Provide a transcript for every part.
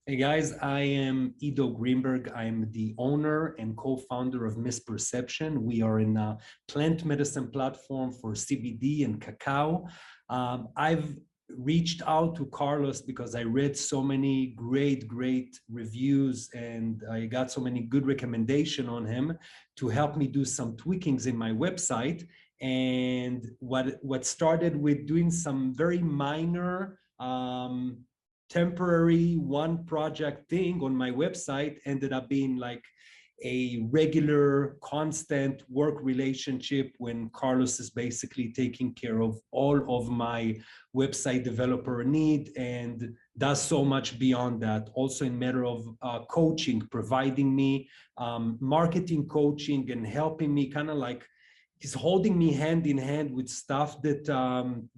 Hey guys, I am Ido Greenberg. I'm the owner and co-founder of Misperception. We are in a plant medicine platform for CBD and cacao. I've reached out to Carlos because I read so many great reviews and I got so many good recommendations on him to help me do some tweakings in my website. And what started with doing some very minor temporary one project thing on my website ended up being like a regular constant work relationship when Carlos is basically taking care of all of my website developer need and does so much beyond that, also in matter of coaching, providing me marketing coaching and helping me kind of like he's holding me hand in hand with stuff that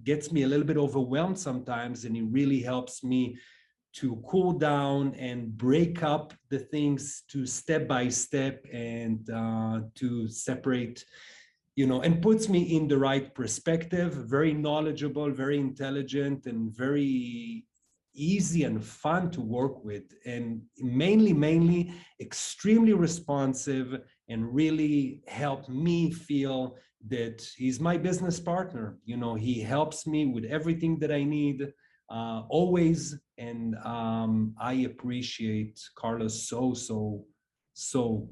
gets me a little bit overwhelmed sometimes, and he really helps me to cool down and break up the things to step by step and to separate, and puts me in the right perspective. Very knowledgeable, very intelligent, and very easy and fun to work with, and mainly extremely responsive, and really helped me feel that he's my business partner. He helps me with everything that I need, always. And I appreciate Carlos so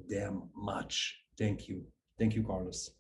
damn much. Thank you. Thank you, Carlos.